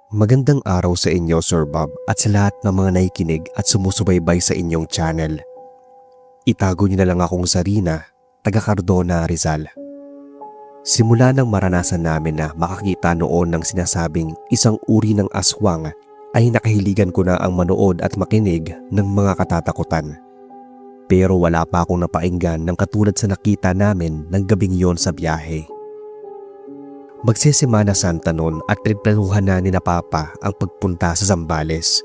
Magandang araw sa inyo, Sir Bob, at sa lahat ng mga nakikinig at sumusubaybay sa inyong channel. Itago niyo na lang akong Sarina, taga Cardona, Rizal. Simula nang maranasan namin na makakita noon ng sinasabing isang uri ng aswang, ay nakahiligan ko na ang manood at makinig ng mga katatakutan. Pero wala pa akong napainggan ng katulad sa nakita namin ng gabing yon sa biyahe. Magsesemana Santa noon at pinagplanuhan na ni na Papa ang pagpunta sa Zambales.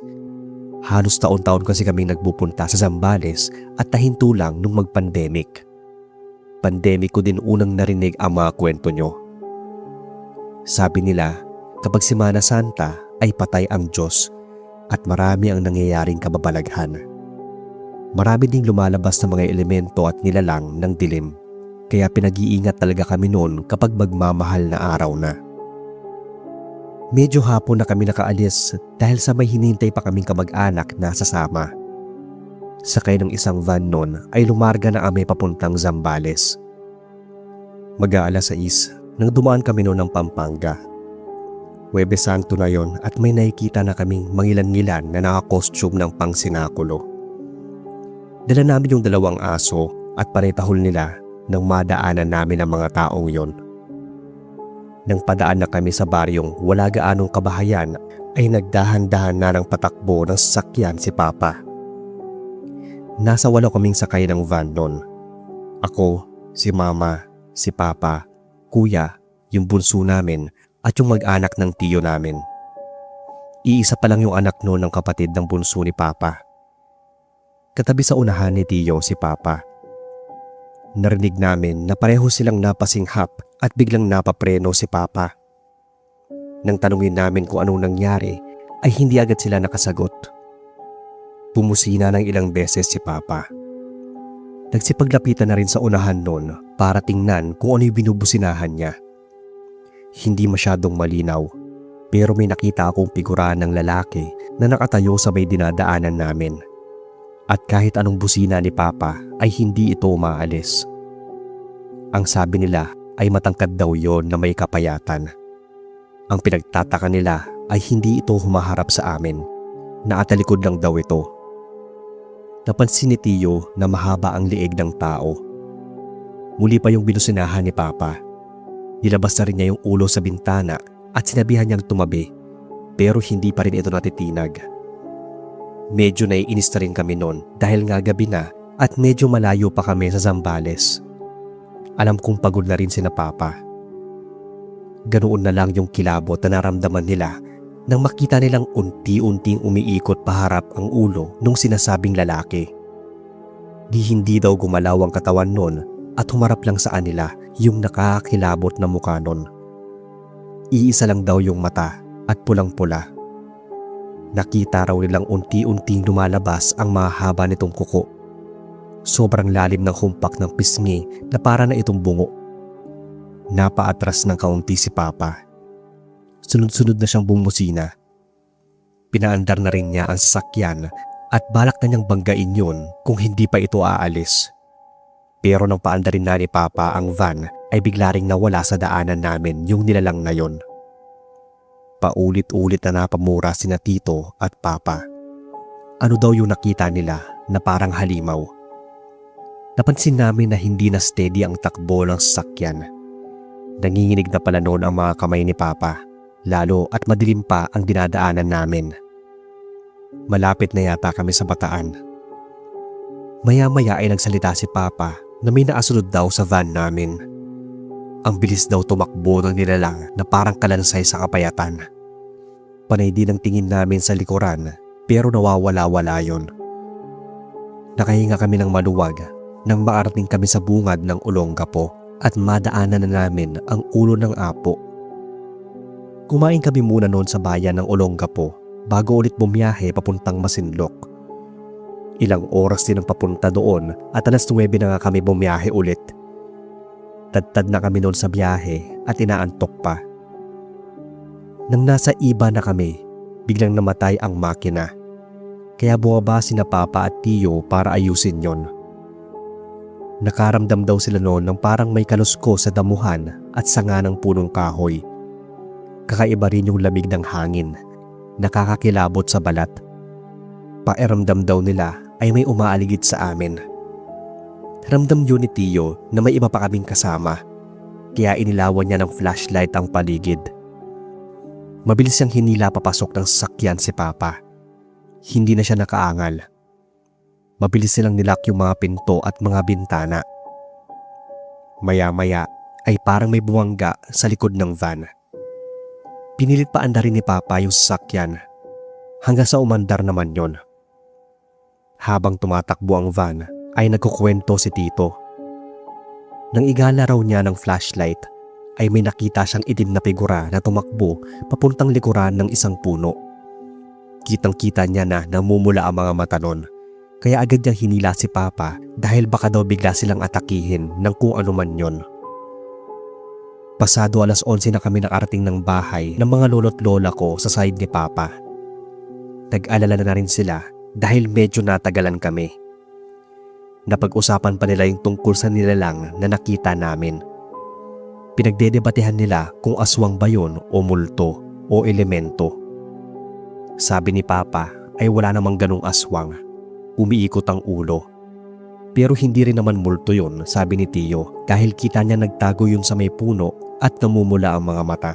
Halos taon-taon kasi kaming nagpupunta sa Zambales at nahinto lang nung mag-pandemic. Pandemic ko din unang narinig ang mga kwento nyo. Sabi nila, kapag Semana Santa ay patay ang Diyos at marami ang nangyayaring kababalaghan. Marami ding lumalabas na mga elemento at nilalang ng dilim. Kaya pinag-iingat talaga kami noon kapag magmamahal na araw na. Medyo hapon na kami nakaalis dahil sa may hinintay pa kaming kamag-anak na sasama. Sakay ng isang van noon ay lumarga na kami papuntang Zambales. Mag-aalas 6 nang dumaan kami noon ng Pampanga. Huwebes Santo na yon at may nakikita na kaming mangilan-ngilan na naka-costume ng pangsinakulo. Dala namin yung 2 aso at panay-tahol nila nang madaanan namin ang mga taong yon. Nang padaan na kami sa baryong wala gaanong kabahayan ay nagdahan-dahan na ng patakbo ng sasakyan si Papa. Nasa 8 kaming sakay ng van noon. Ako, si Mama, si Papa, Kuya, yung bunso namin at yung mag-anak ng tiyo namin. Iisa pa lang yung anak noon ng kapatid ng bunso ni Papa. Katabi sa unahan ni tiyo si Papa. Narinig namin na pareho silang napasinghap at biglang napapreno si Papa. Nang tanungin namin kung anong nangyari ay hindi agad sila nakasagot. Pumusina ng ilang beses si Papa. Nagsipaglapitan na rin sa unahan noon para tingnan kung ano yung binubusinahan niya. Hindi masyadong malinaw pero may nakita akong figura ng lalaki na nakatayo sa may dinadaanan namin. At kahit anong busina ni Papa ay hindi ito umaalis. Ang sabi nila ay matangkad daw yon na may kapayatan. Ang pinagtataka nila ay hindi ito humaharap sa amin. Nakatalikod lang daw ito. Napansin ni Tiyo na mahaba ang liig ng tao. Muli pa yung binusinahan ni Papa. Nilabas na rin niya yung ulo sa bintana at sinabihan niyang tumabi pero hindi pa rin ito natitinag. Medyo naiinis na rin kami noon dahil nga gabi na at medyo malayo pa kami sa Zambales. Alam kong pagod na rin sina Papa. Ganoon na lang yung kilabot na naramdaman nila nang makita nilang unti-unting umiikot paharap ang ulo nung sinasabing lalaki. Di hindi daw gumalaw ang katawan noon at humarap lang sa kanila yung nakakakilabot na mukha noon. Iisa lang daw yung mata at pulang-pula. Nakita raw nilang unti-unting lumalabas ang mahaba nitong kuko. Sobrang lalim ng humpak ng pisngi na para na itong bungo. Napaatras ng kaunti si Papa. Sunod-sunod na siyang bumusina. Pinaandar na rin niya ang sasakyan at balak na niyang banggain yun kung hindi pa ito aalis. Pero nang paandarin na ni Papa ang van ay bigla ring nawala sa daanan namin yung nilalang na yon. Paulit-ulit na napamura sina Tito at Papa. Ano daw yung nakita nila na parang halimaw? Napansin namin na hindi na steady ang takbo ng sasakyan. Nanginginig na pala noon ang mga kamay ni Papa, lalo at madilim pa ang dinadaanan namin. Malapit na yata kami sa Bataan. Maya-maya ay nagsalita si Papa na may naasunod daw sa van namin. Ang bilis daw tumakbo ng nilalang na parang kalansay sa kapayatan. Panay din ang tingin namin sa likuran pero nawawala-wala yon. Nakahinga kami ng maluwag nang maarating kami sa bungad ng Olongapo at madaanan na namin ang ulo ng apo. Kumain kami muna noon sa bayan ng Olongapo bago ulit bumiyahe papuntang Masinloc. Ilang oras din ang papunta doon at alas 9 na nga kami bumiyahe ulit. Tad-tad na kami noon sa biyahe at inaantok pa. Nang nasa iba na kami, biglang namatay ang makina. Kaya bumaba sina Papa at Tiyo para ayusin yon. Nakaramdam daw sila noon ng parang may kalusko sa damuhan at sanga ng punong kahoy. Kakaiba rin yung lamig ng hangin nakakakilabot sa balat. Pakiramdam daw nila ay may umaaligid sa amin. Ramdam yun ni Tio na may iba pa kaming kasama, kaya inilawan niya ng flashlight ang paligid. Mabilis siyang hinila papasok ng sasakyan si Papa. Hindi na siya nakaangal. Mabilis silang nilak yung mga pinto at mga bintana. Maya-maya ay parang may buwangga sa likod ng van. Pinilit pa andarin ni Papa yung sasakyan hanggang sa umandar naman yon. Habang tumatakbo ang van ay nagkukwento si Tito. Nang igala raw niya ng flashlight ay may nakita siyang itim na figura na tumakbo papuntang likuran ng isang puno. Kitang-kita niya na namumula ang mga mata nun, kaya agad niyang hinila si Papa dahil baka daw bigla silang atakihin ng kung ano man yon. Pasado 11:00 na kami nakarating ng bahay ng mga lolo't lola ko sa side ni Papa. Nag-alala na rin sila dahil medyo natagalan kami. Napag-usapan pa nila yung tungkol sa nilalang na nakita namin. Pinagdedebatehan nila kung aswang ba yun o multo o elemento. Sabi ni Papa ay wala namang ganong aswang. Umiikot ang ulo. Pero hindi rin naman multo yun, sabi ni Tio, dahil kita niya nagtago yun sa may puno at namumula ang mga mata.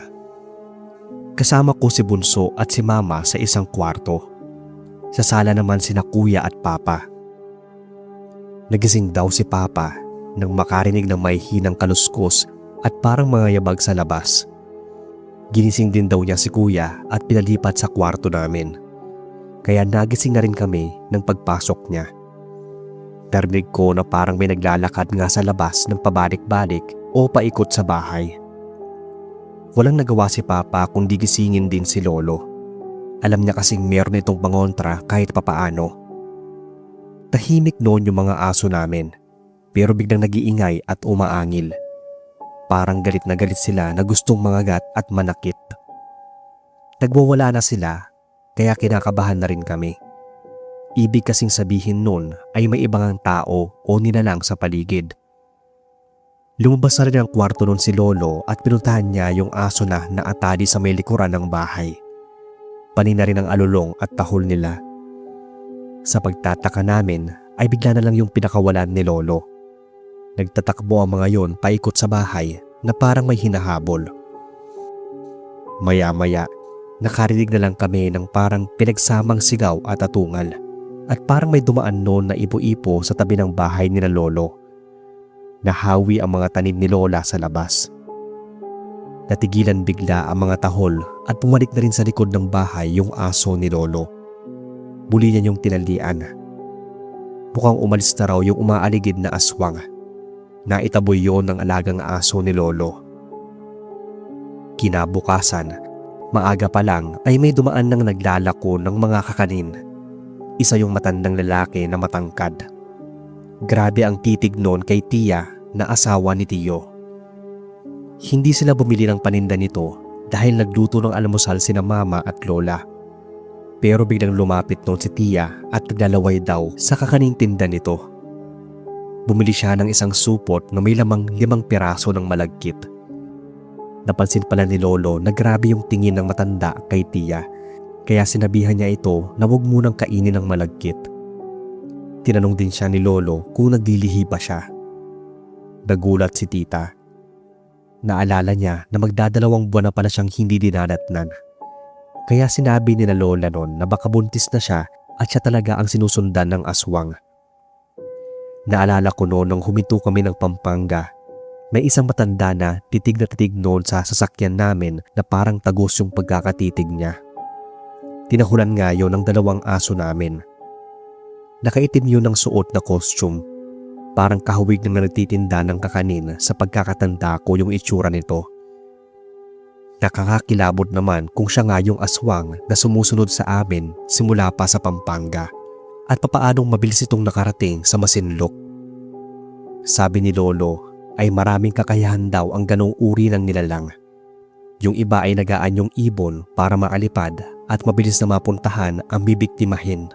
Kasama ko si Bunso at si Mama sa isang kwarto. Sa sala naman sina Kuya at Papa. Nagising daw si Papa nang makarinig ng may hinang kaluskos at parang mga yabag sa labas. Ginising din daw niya si Kuya at pinalipat sa kwarto namin. Kaya nagising na rin kami ng pagpasok niya. Narinig ko na parang may naglalakad nga sa labas ng pabalik-balik o paikot sa bahay. Walang nagawa si Papa kundi gisingin din si Lolo. Alam niya kasing meron itong pangontra kahit papaano. Tahimik noon yung mga aso namin, pero biglang nag-iingay at umaangil. Parang galit na galit sila na gustong mangagat at manakit. Nagwawala na sila, kaya kinakabahan na rin kami. Ibig kasing sabihin nun ay may ibang tao o nilalang sa paligid. Lumabas na rin ang kwarto nun si Lolo at pinuntahan niya yung aso na naatali sa may likuran ng bahay. Pani na rin ang alulong at tahol nila. Sa pagtataka namin ay bigla na lang yung pinakawalan ni Lolo. Nagtatakbo ang mga yon paikot sa bahay na parang may hinahabol. Maya-maya, nakarinig na lang kami ng parang pinagsamang sigaw at atungal. At parang may dumaan noon na ipo-ipo sa tabi ng bahay ni na Lolo. Nahawi ang mga tanim ni Lola sa labas. Natigilan bigla ang mga tahol at bumalik na rin sa likod ng bahay yung aso ni Lolo. Muli niya yung tinalian. Mukhang umalis na raw yung umaaligid na aswang. Naitaboy yon ng alagang aso ni Lolo. Kinabukasan, maaga pa lang ay may dumaan ng naglalako ng mga kakanin. Isa yung matandang lalaki na matangkad. Grabe ang titig noon kay Tia na asawa ni Tio. Hindi sila bumili ng paninda nito dahil nagluto ng almusal sina Mama at Lola. Pero biglang lumapit noon si Tia at naglalaway daw sa kakaning tinda nito. Bumili siya ng isang supot na may lamang 5 piraso ng malagkit. Napansin pala ni Lolo na grabe yung tingin ng matanda kay Tia, kaya sinabihan niya ito na huwag munang kainin ng malagkit. Tinanong din siya ni Lolo kung naglilihi ba siya. Nagulat si Tita. Naalala niya na magdadalawang buwan na pala siyang hindi dinadatnan. Kaya sinabi ni na Lola noon na baka buntis na siya at siya talaga ang sinusundan ng aswang. Naalala ko noon nung huminto kami ng Pampanga. May isang matanda na titig noon sa sasakyan namin na parang tagos yung pagkakatitig niya. Tinahulan nga yun ng 2 aso namin. Nakaitim yun ng suot na costume. Parang kahawig ng nagtitinda ng kakanin sa pagkakatanda ko yung itsura nito. Nakakakilabot naman kung siya nga yung aswang na sumusunod sa amin simula pa sa Pampanga at papaanong mabilis itong nakarating sa Masinloc. Sabi ni Lolo ay maraming kakayahan daw ang ganong uri ng nilalang. Yung iba ay nagaan yung ibon para maalipad at mabilis na mapuntahan ang bibiktimahin.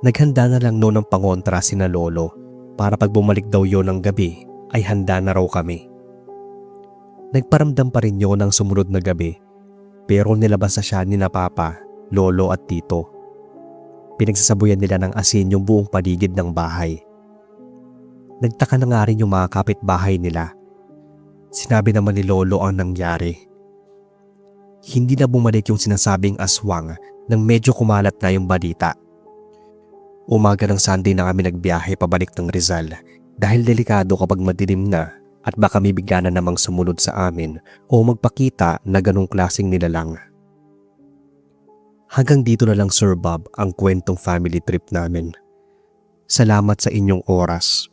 Naghanda na lang noon ng pangontra sina Lolo para pag bumalik daw yon ng gabi ay handa na raw kami. Nagparamdam pa rin yon ng sumunod na gabi Pero nilabas na siya ni na papa, lolo at tito. Pinagsasabuyan nila ng asin yung buong paligid ng bahay. Nagtaka na nga rin yung mga kapitbahay nila. Sinabi naman ni lolo ang nangyari. Hindi na bumalik yung sinasabing aswang nang medyo kumalat na yung balita. Umaga ng Sunday na kami nagbiyahe pabalik ng Rizal dahil delikado kapag madilim na at baka may bigla na namang sumunod sa amin o magpakita na ganong klaseng nilalang. Hanggang dito na lang Sir Bob ang kwentong family trip namin. Salamat sa inyong oras.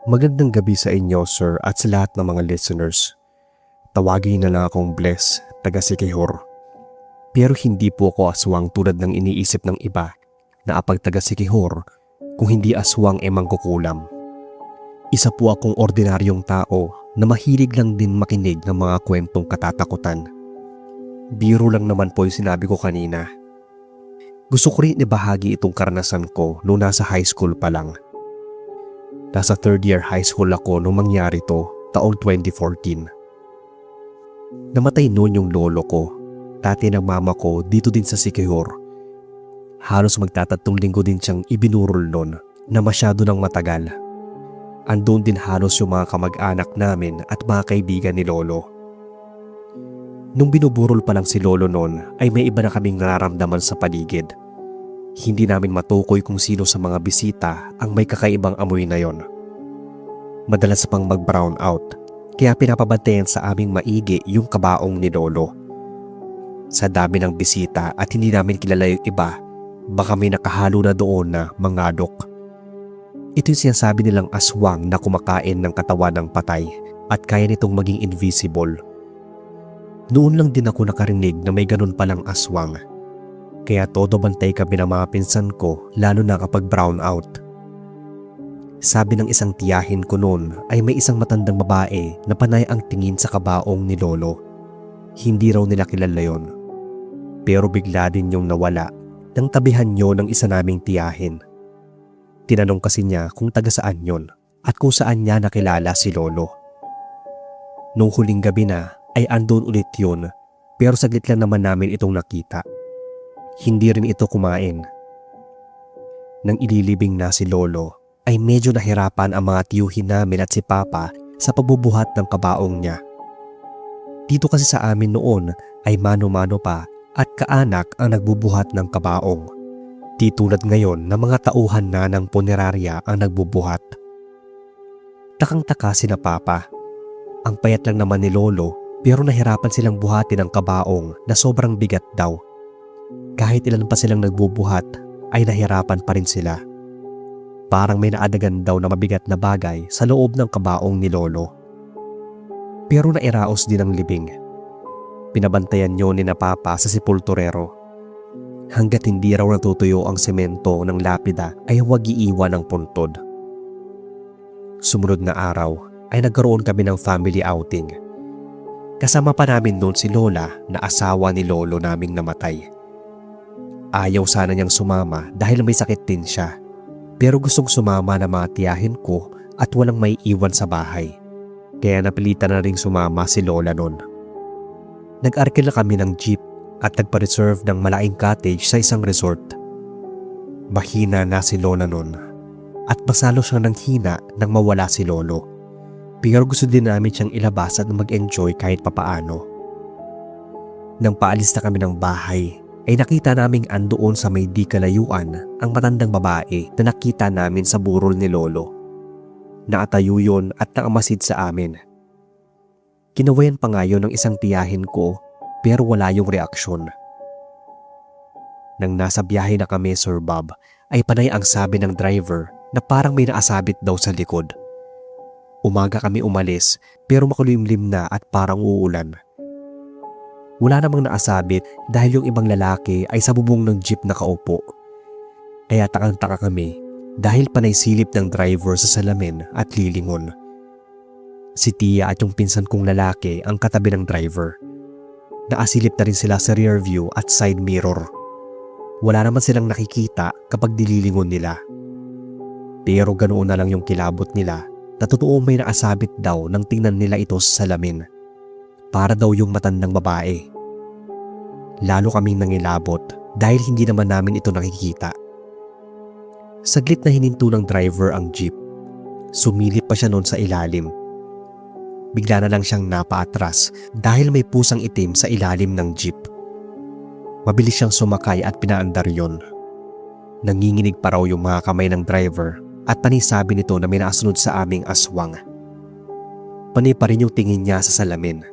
Magandang gabi sa inyo, sir, at sa lahat ng mga listeners. Tawagin na lang akong Bless, taga Siquijor. Pero hindi po ako aswang tulad ng iniisip ng iba na apag taga Siquijor, kung hindi aswang mangkukulam. Isa po akong ordinaryong tao na mahilig lang din makinig ng mga kwentong katatakutan. Biro lang naman po yung sinabi ko kanina. Gusto ko rin ibahagi itong karanasan ko noong nasa high school pa lang. Nasa third year high school ako nung mangyari to, taong 2014. Namatay noon yung lolo ko, tati ng mama ko dito din sa Siquijor. Halos magtatatlong linggo din siyang ibinurol noon na masyado nang matagal. Andun din halos yung mga kamag-anak namin at mga kaibigan ni lolo. Nung binuburol pa lang si lolo noon ay may iba na kaming nararamdaman sa paligid. Hindi namin matukoy kung sino sa mga bisita ang may kakaibang amoy na yon. Madalas pang mag-brown out, kaya pinapabantayan sa aming maigi yung kabaong ni lolo. Sa dami ng bisita at hindi namin kilala yung iba, baka may nakahalo na doon na mangadok. Ito yung sinasabi nilang aswang na kumakain ng katawan ng patay at kaya nitong maging invisible. Noon lang din ako nakarinig na may ganun palang aswang. Kaya todo bantay kami ng mga pinsan ko lalo na kapag brown out. Sabi ng isang tiyahin ko noon ay may isang matandang babae na panay ang tingin sa kabaong ni lolo. Hindi raw nila kilala yon. Pero bigla din yung nawala nang tabihan nyo ng isa naming tiyahin. Tinanong kasi niya kung taga saan yon at kung saan niya nakilala si lolo. Nung huling gabi na ay andun ulit yun pero saglit lang naman namin itong nakita. Hindi rin ito kumain. Nang ililibing na si lolo, ay medyo nahirapan ang mga tiyuhin namin at si papa sa pagbubuhat ng kabaong niya. Dito kasi sa amin noon ay mano-mano pa at kaanak ang nagbubuhat ng kabaong. Di tulad ngayon na mga tauhan na ng punerarya ang nagbubuhat. Takang-taka si na papa. Ang payat lang naman ni lolo pero nahirapan silang buhatin ang kabaong na sobrang bigat daw. Kahit ilan pa silang nagbubuhat ay nahirapan pa rin sila. Parang may naadagan daw na mabigat na bagay sa loob ng kabaong ni lolo. Pero nairaos din ang libing. Pinabantayan niyo ni na papa sa sepulturero. Hanggat hindi raw natutuyo ang semento ng lapida ay huwag iiwan ang puntod. Sumunod na araw ay nagkaroon kami ng family outing. Kasama pa namin doon si lola na asawa ni lolo naming namatay. Ayaw sana niyang sumama dahil may sakit din siya. Pero gustong sumama na mga tiyahin ko at walang may iwan sa bahay. Kaya napilitan na ring sumama si lola nun. Nag-arkil na kami ng jeep at nagpa-reserve ng malaking cottage sa isang resort. Mahina na si lola nun at masalo siya ng hina nang mawala si lolo. Pero gusto din namin siyang ilabas at mag-enjoy kahit papaano. Nang paalis na kami ng bahay, ay nakita naming andoon sa may di kalayuan ang matandang babae na nakita namin sa burol ni lolo. Nakatayo yun at nakamasid sa amin. Kinawayan pa nga yun ng isang tiyahin ko pero wala yung reaksyon. Nang nasa biyahe na kami, Sir Bob, ay panay ang sabi ng driver na parang may naasabit daw sa likod. Umaga kami umalis pero makulimlim na at parang uulan. Wala namang naasabit dahil yung ibang lalaki ay sa bubong ng jeep nakaupo. Kaya takang-taka kami dahil panay silip ng driver sa salamin at lilingon. Si Tia at yung pinsan kong lalaki ang katabi ng driver. Naasilip na rin sila sa rear view at side mirror. Wala naman silang nakikita kapag dililingon nila. Pero ganoon na lang yung kilabot nila na totoo may nakasabit daw nang tingnan nila ito sa salamin. Para daw yung matandang babae. Lalo kaming nangilabot dahil hindi naman namin ito nakikita. Saglit na hininto ng driver ang jeep. Sumilip pa siya noon sa ilalim. Bigla na lang siyang napaatras dahil may pusang itim sa ilalim ng jeep. Mabilis siyang sumakay at pinaandar yon. Nanginginig pa raw yung mga kamay ng driver at panisabi nito na may nakasunod sa aming aswang. Panay pa rin yung tingin niya sa salamin.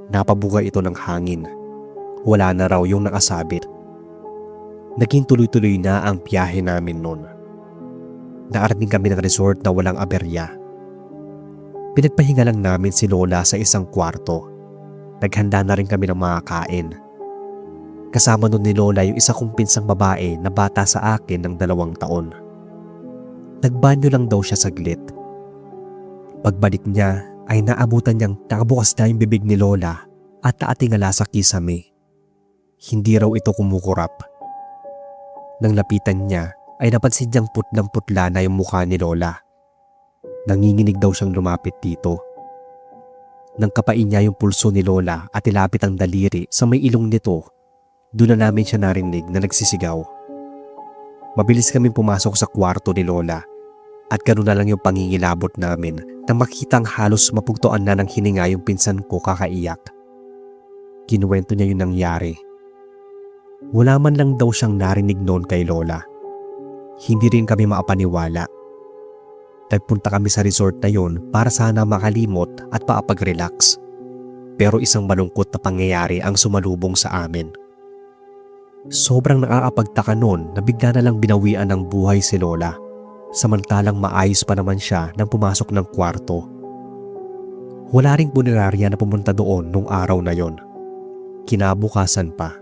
Napabugay ito ng hangin. Wala na raw yung nakasabit. Naging tuloy-tuloy na ang biyahe namin noon. Naarating kami ng resort na walang aberya. Pinagpahinga lang namin si Lola sa isang kwarto. Naghanda na rin kami ng mga kain. Kasama nun ni Lola yung isa kong pinsang babae na bata sa akin ng 2 taon. Nagbanyo lang daw siya saglit. Pagbalik niya ay naabutan niyang nakabukas na yung bibig ni Lola at naatingala sa kisame. Hindi raw ito kumukurap. Nang lapitan niya ay napansin niyang putlang-putla na yung mukha ni Lola. Nanginginig daw siyang lumapit dito. Nang kapain niya yung pulso ni Lola at ilapit ang daliri sa may ilong nito, doon na namin siya narinig na nagsisigaw. Mabilis kami pumasok sa kwarto ni Lola at ganoon na lang yung pangingilabot namin nang makitang halos mapugtuan na ng hininga yung pinsan ko kakaiyak. Kinuwento niya yung nangyari. Wala man lang daw siyang narinig noon kay Lola. Hindi rin kami maapaniwala. Nagpunta kami sa resort na yon para sana makalimot at paapag-relax. Pero isang malungkot na pangyayari ang sumalubong sa amin. Sobrang nakakapagtaka noon na bigla na lang binawian ng buhay si Lola. Samantalang maayos pa naman siya nang pumasok ng kwarto. Wala ring punerarya na pumunta doon nung araw na yon. Kinabukasan pa,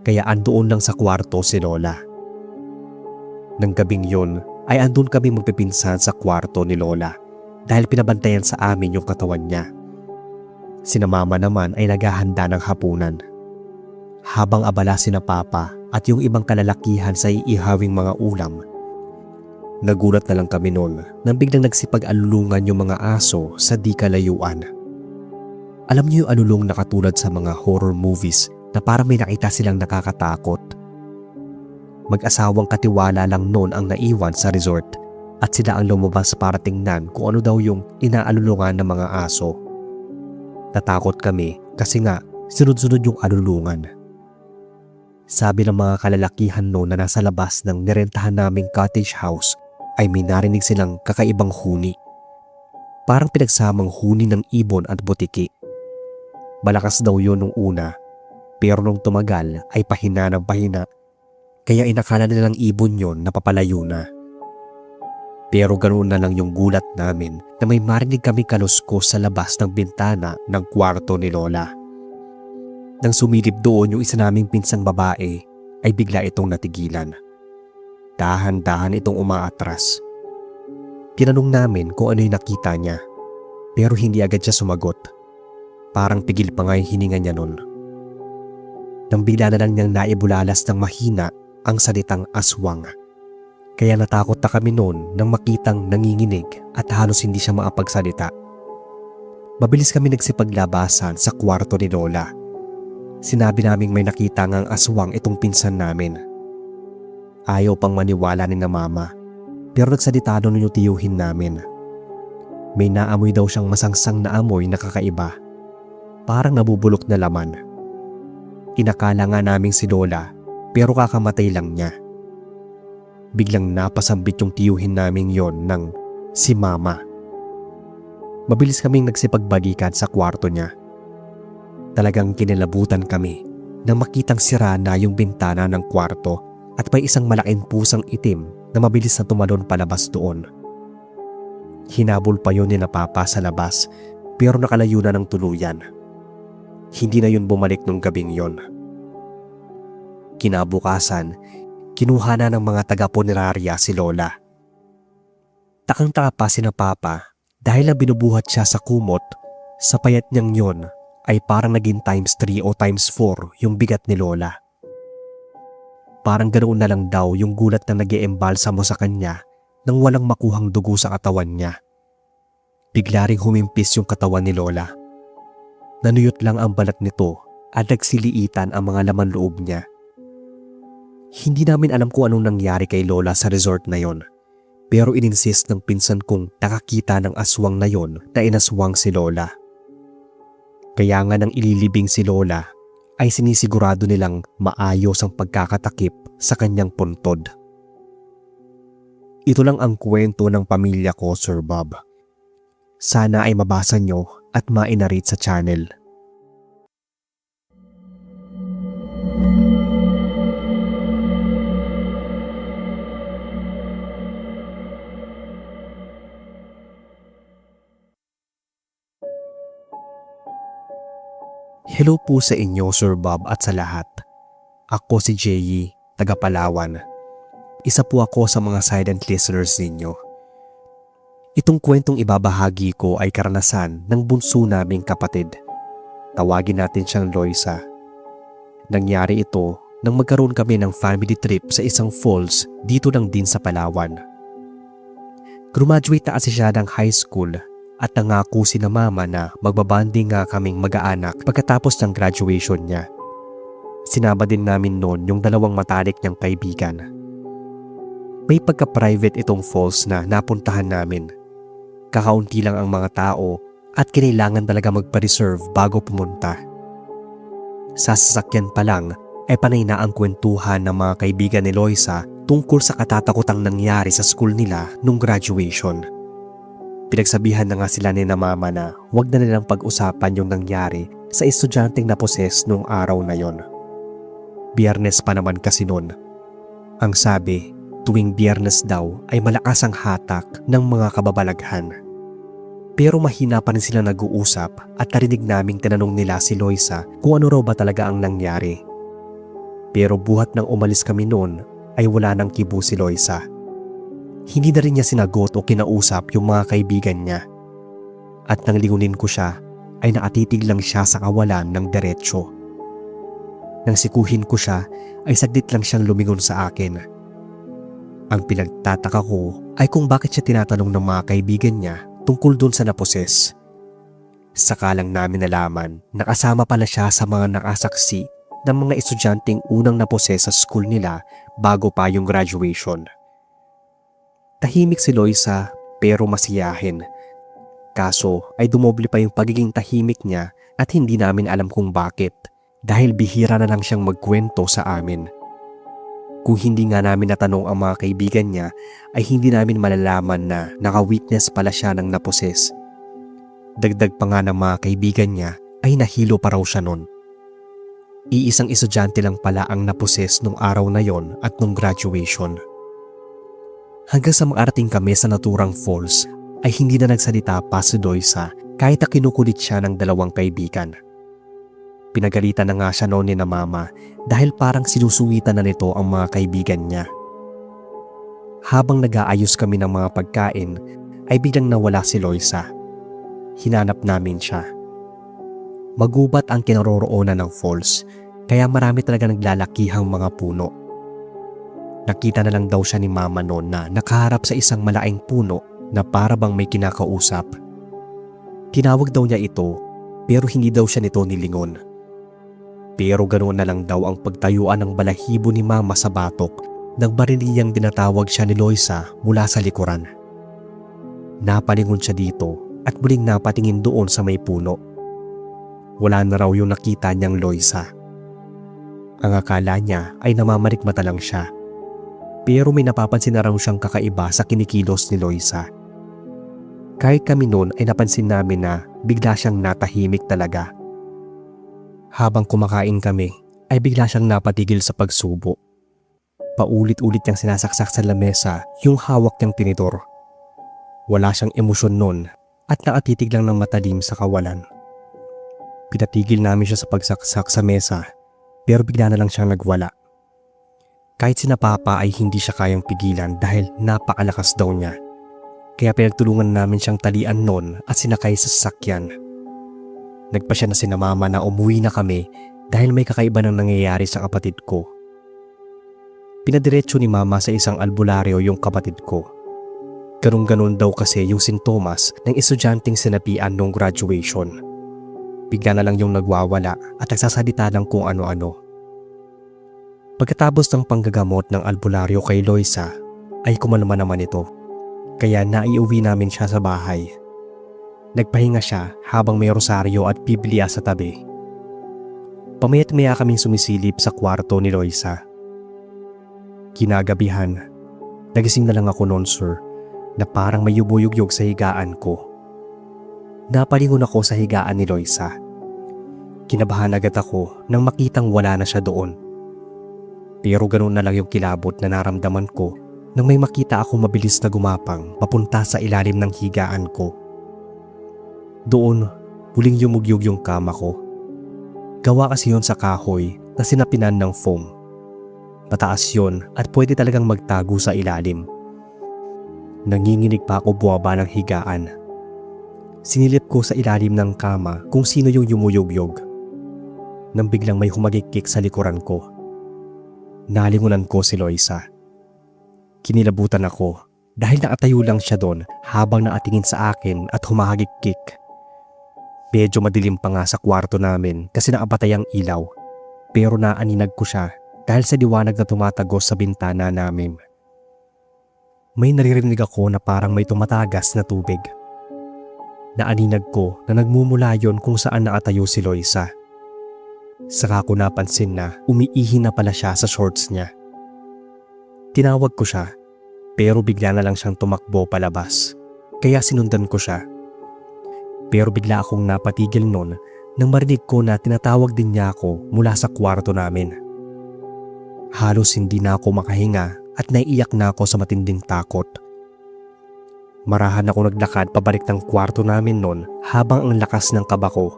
kaya andoon lang sa kwarto si Lola. Nang gabing yon ay andun kami magpipinsan sa kwarto ni Lola dahil pinabantayan sa amin yung katawan niya. Sina Mama naman ay naghahanda ng hapunan. Habang abala sina Papa at yung ibang kalalakihan sa iihawing mga ulam, nagulat na lang kami noon nang biglang nagsipag-alulungan yung mga aso sa di kalayuan. Alam niyo yung alulong na katulad sa mga horror movies na parang may nakita silang nakakatakot. Mag-asawang katiwala lang noon ang naiwan sa resort at sila ang lumabas para tingnan kung ano daw yung inaalulungan ng mga aso. Natakot kami kasi nga sunod-sunod yung alulungan. Sabi ng mga kalalakihan noon na nasa labas ng nirentahan naming cottage house ay may narinig silang kakaibang huni. Parang pinagsamang huni ng ibon at butiki. Malakas daw yun nung una, pero nung tumagal ay pahina ng pahina. Kaya inakala nilang ibon yon na papalayo na. Pero ganoon na lang yung gulat namin na may marinig kami kaluskos sa labas ng bintana ng kwarto ni Lola. Nang sumilip doon yung isa naming pinsang babae ay bigla itong natigilan. Dahan-dahan itong umaatras. Tinanong namin kung ano yung nakita niya pero hindi agad siya sumagot. Parang pigil pa nga yung hininga niya nun. Nang bigla na lang niyang naibulalas ng mahina ang salitang aswang. Kaya natakot na kami noon nang makitang nanginginig at halos hindi siya makapagsalita. Mabilis kami nagsipaglabasan sa kwarto ni Lola. Sinabi naming may nakita ngang aswang itong pinsan namin. Ayaw pang maniwala ni na Mama, pero nagsalita doon yung tiyuhin namin. May naamoy daw siyang masangsang na amoy na kakaiba. Parang nabubulok na laman. Inakala nga naming si Lola pero kakamatay lang niya. Biglang napasambit yung tiyuhin naming yon ng si Mama. Mabilis kaming nagsipagbalikan sa kwarto niya. Talagang kinilabutan kami nang makitang sira na yung bintana ng kwarto at may isang malaking pusang itim na mabilis na tumalon palabas doon. Hinabol pa yun ni na Papa sa labas pero nakalayo na ng tuluyan. Hindi na yun bumalik nung gabing yon. Kinabukasan, kinuha na ng mga taga-punerarya si Lola. Takang-taka pa si na Papa dahil na binubuhat siya sa kumot, sa payat niyang yon ay parang naging times 3 o times 4 yung bigat ni Lola. Parang ganoon na lang daw yung gulat na nag-iembalsamo sa kanya nang walang makuhang dugo sa katawan niya. Bigla ring humimpis yung katawan ni Lola. Nanuyot lang ang balat nito at nagsiliitan ang mga laman loob niya. Hindi namin alam kung anong nangyari kay Lola sa resort na yon. Pero ininsist ng pinsan kong nakakita ng aswang na yon na inaswang si Lola. Kaya nga nang ililibing si Lola ay sinisigurado nilang maayos ang pagkakatakip sa kanyang puntod. Ito lang ang kwento ng pamilya ko, Sir Bob. Sana ay mabasa nyo at mainarate sa channel. Hello po sa inyo, Sir Bob, at sa lahat. Ako si Jay, taga Palawan. Isa po ako sa mga silent listeners ninyo. Itong kwentong ibabahagi ko ay karanasan ng bunso naming kapatid. Tawagin natin siyang Loisa. Nangyari ito nang magkaroon kami ng family trip sa isang falls dito lang din sa Palawan. Graduate na kasi siya ng high school at nangako si na mama na magbabanding nga kaming mag-aanak pagkatapos ng graduation niya. Sinama din namin noon yung dalawang matalik niyang kaibigan. May pagka-private itong falls na napuntahan namin. Kakaunti lang ang mga tao at kinailangan talaga magpa-reserve bago pumunta. Sa sasakyan pa lang ay panay na ang kwentuhan ng mga kaibigan ni Loisa tungkol sa katatakutang nangyari sa school nila nung graduation. Pinagsabihan na nga sila ni na mama na huwag na nilang pag-usapan yung nangyari sa estudyanteng naposes nung araw na yon. Biyernes pa naman kasi nun. Ang sabi, tuwing Biyernes daw ay malakas ang hatak ng mga kababalaghan. Pero mahina pa rin sila nag-uusap at narinig naming tinanong nila si Loisa kung ano raw ba talaga ang nangyari. Pero buhat nang umalis kami noon ay wala nang kibo si Loisa. Hindi na rin niya sinagot o kinausap yung mga kaibigan niya. At nang lingunin ko siya ay nakatitig lang siya sa kawalan ng diretsyo. Nang sikuhin ko siya ay saglit lang siyang lumingon sa akin. Ang pinagtataka ko ay kung bakit siya tinatanong ng mga kaibigan niya tungkol dun sa naposes. Saka lang namin nalaman na kasama pala siya sa mga nakasaksi ng mga estudyanteng unang naposes sa school nila bago pa yung graduation. Tahimik si Loisa pero masiyahin. Kaso ay dumoble pa yung pagiging tahimik niya at hindi namin alam kung bakit dahil bihira na lang siyang magkwento sa amin. Kung hindi nga namin natanong ang mga kaibigan niya ay hindi namin malalaman na naka-witness pala siya ng naposes. Dagdag pa nga ng mga kaibigan niya ay nahilo pa raw siya nun. Iisang estudyante lang pala ang naposes nung araw na yon at nung graduation. Hanggang sa makarating kami sa naturang falls ay hindi na nagsalita pa si Loisa kahit na kinukulit siya ng dalawang kaibigan. Pinagalitan na nga siya noon ni na mama dahil parang sinusuwitan na nito ang mga kaibigan niya. Habang nag-aayos kami ng mga pagkain ay biglang nawala si Loisa. Hinanap namin siya. Magubat ang kinaroroonan ng falls kaya marami talaga naglalakihang mga puno. Nakita na lang daw siya ni mama noon na nakaharap sa isang malaking puno na para bang may kinakausap. Tinawag daw niya ito pero hindi daw siya nito nilingon. Pero ganoon na lang daw ang pagtayuan ng balahibo ni mama sa batok nang bariliyang dinatawag siya ni Loisa mula sa likuran. Napalingon siya dito at muling napatingin doon sa may puno. Wala na raw yung nakita niyang Loisa. Ang akala niya ay namamalikmata lang siya. Pero may napapansin na raw siyang kakaiba sa kinikilos ni Loisa. Kahit kami noon ay napansin namin na bigla siyang natahimik talaga. Habang kumakain kami ay bigla siyang napatigil sa pagsubo. Paulit-ulit niyang sinasaksak sa lamesa yung hawak niyang tinidor. Wala siyang emosyon noon at nakatitig lang ng matalim sa kawalan. Pinatigil namin siya sa pagsaksak sa mesa pero bigla na lang siyang nagwala. Kahit sina Papa ay hindi siya kayang pigilan dahil napakalakas daw niya. Kaya pinagtulungan namin siyang talian noon at sinakay sa sasakyan. Nagpasya na sina mama na umuwi na kami dahil may kakaiba nang nangyayari sa kapatid ko. Pinadiretso ni mama sa isang albularyo yung kapatid ko. Ganun-ganun daw kasi yung sintomas ng estudyanteng sinapian nung graduation. Bigla na lang yung nagwawala at nagsasalita ng kung ano-ano. Pagkatapos ng panggagamot ng albularyo kay Loisa ay kumalma naman ito. Kaya naiuwi namin siya sa bahay. Nagpahinga siya habang may rosaryo at Biblia sa tabi. Pamaya't-maya kaming sumisilip sa kwarto ni Loisa. Kinagabihan, nagising na lang ako noon, sir, na parang may yubuyugyog sa higaan ko. Napalingon ako sa higaan ni Loisa. Kinabahan agad ako nang makitang wala na siya doon. Pero ganoon na lang yung kilabot na naramdaman ko nang may makita ako mabilis na gumapang papunta sa ilalim ng higaan ko. Doon, huling yumugyog yung kama ko. Gawa kasi yun sa kahoy na sinapinan ng foam. Pataas yun at pwede talagang magtago sa ilalim. Nanginginig pa ako buwaba ng higaan. Sinilip ko sa ilalim ng kama kung sino yung yumuyugyog. Nang biglang may humagikik sa likuran ko. Nalingunan ko si Loisa. Kinilabutan ako dahil nakatayo lang siya doon habang nakatingin sa akin at humahagikik. Medyo madilim pa nga sa kwarto namin kasi nakapatay ang ilaw. Pero naaninag ko siya dahil sa liwanag na tumatagos sa bintana namin. May naririnig ako na parang may tumatagas na tubig. Naaninag ko na nagmumula yon kung saan nakatayo si Loisa. Saka ko napansin na umiihi na pala siya sa shorts niya. Tinawag ko siya pero bigla na lang siyang tumakbo palabas. Kaya sinundan ko siya. Pero bigla akong napatigil noon nang marinig ko na tinatawag din niya ako mula sa kwarto namin. Halos hindi na ako makahinga at naiiyak na ako sa matinding takot. Marahan ako naglakad pabalik ng kwarto namin noon habang ang lakas ng kaba ko.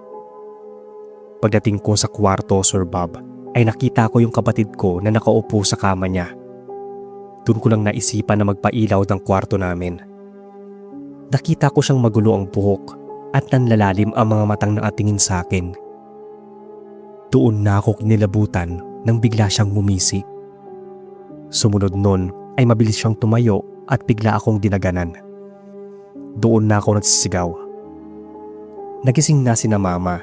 Pagdating ko sa kwarto, Sir Bob, ay nakita ko yung kapatid ko na nakaupo sa kama niya. Doon ko lang naisipan na magpailaw ng kwarto namin. Nakita ko siyang magulo ang buhok at nanlalalim ang mga matang nakatingin sa akin. Doon na ako kinilabutan nang bigla siyang ngumisi. Sumunod nun ay mabilis siyang tumayo at bigla akong dinaganan. Doon na ako nagsisigaw. Nagising na sina mama,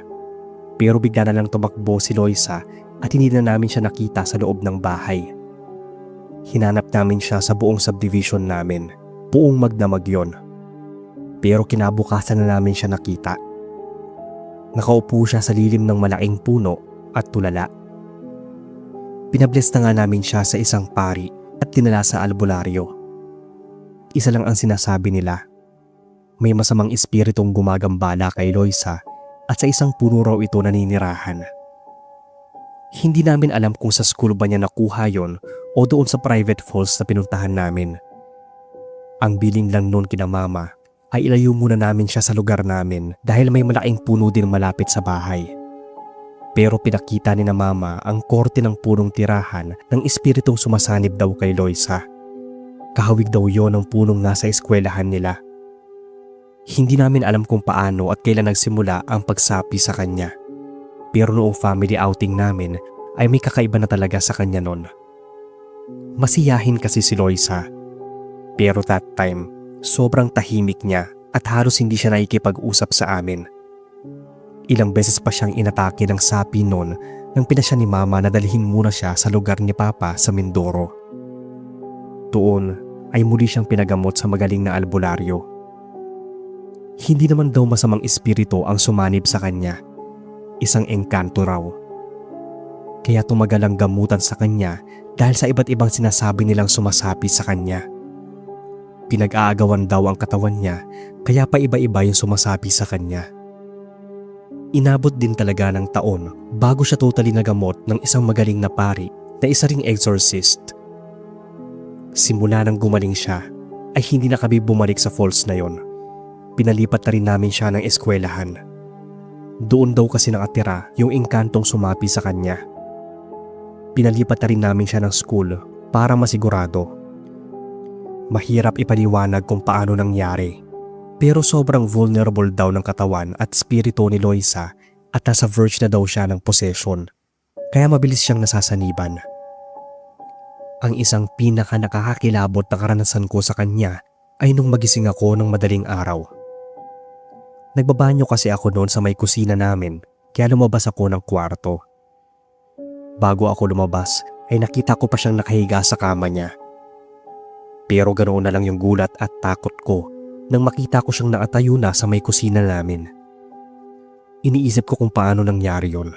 pero bigla na lang tumakbo si Loisa at hindi na namin siya nakita sa loob ng bahay. Hinanap namin siya sa buong subdivision namin, buong magdamag yon. Pero kinabukasan na namin siya nakita. Nakaupo siya sa lilim ng malaking puno at tulala. Pinabless na nga namin siya sa isang pari at dinala sa albularyo. Isa lang ang sinasabi nila. May masamang espiritong gumagambala kay Loisa at sa isang puno raw ito naninirahan. Hindi namin alam kung sa school ba niya nakuha yon o doon sa private falls na pinuntahan namin. Ang bilin lang noon kina mama ay ilayo muna namin siya sa lugar namin dahil may malaking puno din malapit sa bahay. Pero pinakita ni na mama ang korte ng punong tirahan ng espiritong sumasanib daw kay Loisa. Kahawig daw yon ng punong nasa eskwelahan nila. Hindi namin alam kung paano at kailan nagsimula ang pagsapi sa kanya. Pero noong family outing namin ay may kakaiba na talaga sa kanya noon. Masiyahin kasi si Loisa. Pero that time, sobrang tahimik niya at halos hindi siya nakikipag-usap sa amin. Ilang beses pa siyang inatake ng sapi noon nang pinasya ni mama na dalhin muna siya sa lugar ni Papa sa Mindoro. Doon ay muli siyang pinagamot sa magaling na albularyo. Hindi naman daw masamang espiritu ang sumanib sa kanya. Isang engkanto raw. Kaya tumagal ang gamutan sa kanya dahil sa iba't ibang sinasabi nilang sumasapi sa kanya. Pinag-aagawan daw ang katawan niya kaya pa iba-iba yung sumasapi sa kanya. Inabot din talaga ng taon bago siya totally nagamot ng isang magaling na pari na isa ring exorcist. Simula nang gumaling siya ay hindi na kami bumalik sa falls na yon. Pinalipat na rin namin siya ng eskwelahan. Doon daw kasi nakatira yung engkantong sumapi sa kanya. Pinalipat na rin namin siya ng school para masigurado. Mahirap ipaliwanag kung paano nangyari. Pero sobrang vulnerable daw ng katawan at spirito ni Loisa at nasa verge na daw siya ng possession, kaya mabilis siyang nasasaniban. Ang isang pinaka nakakakilabot na karanasan ko sa kanya ay nung magising ako ng madaling araw. Nagbabanyo kasi ako noon sa may kusina namin, kaya lumabas ako ng kwarto. Bago ako lumabas ay nakita ko pa siyang nakahiga sa kama niya. Pero ganoon na lang yung gulat at takot ko nang makita ko siyang nakatayo na sa may kusina namin. Iniisip ko kung paano nangyari yun.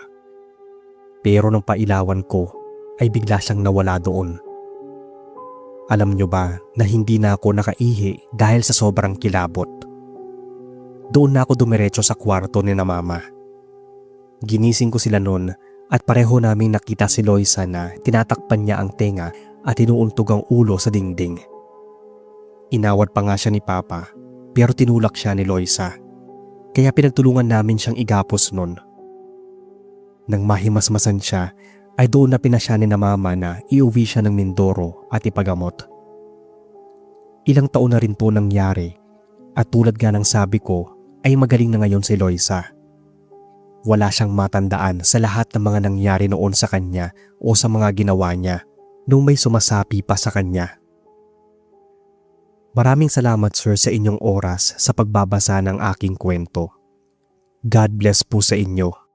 Pero nung pailawan ko ay bigla siyang nawala doon. Alam nyo ba na hindi na ako nakaihi dahil sa sobrang kilabot? Doon na ako dumiretso sa kwarto ni na mama. Ginising ko sila noon at pareho naming nakita si Loisa na tinatakpan niya ang tenga at inuuntog ang ulo sa dingding. Inawat pa nga siya ni Papa pero tinulak siya ni Loisa. Kaya pinagtulungan namin siyang igapos noon. Nang mahimasmasan siya ay doon na pinasya ni na mama na iuwi siya ng Mindoro at ipagamot. Ilang taon na rin po nangyari at tulad nga ng sabi ko ay magaling na ngayon si Loisa. Wala siyang matandaan sa lahat ng mga nangyari noon sa kanya o sa mga ginawa niya nung may sumasapi pa sa kanya. Maraming salamat sir sa inyong oras sa pagbabasa ng aking kwento. God bless po sa inyo.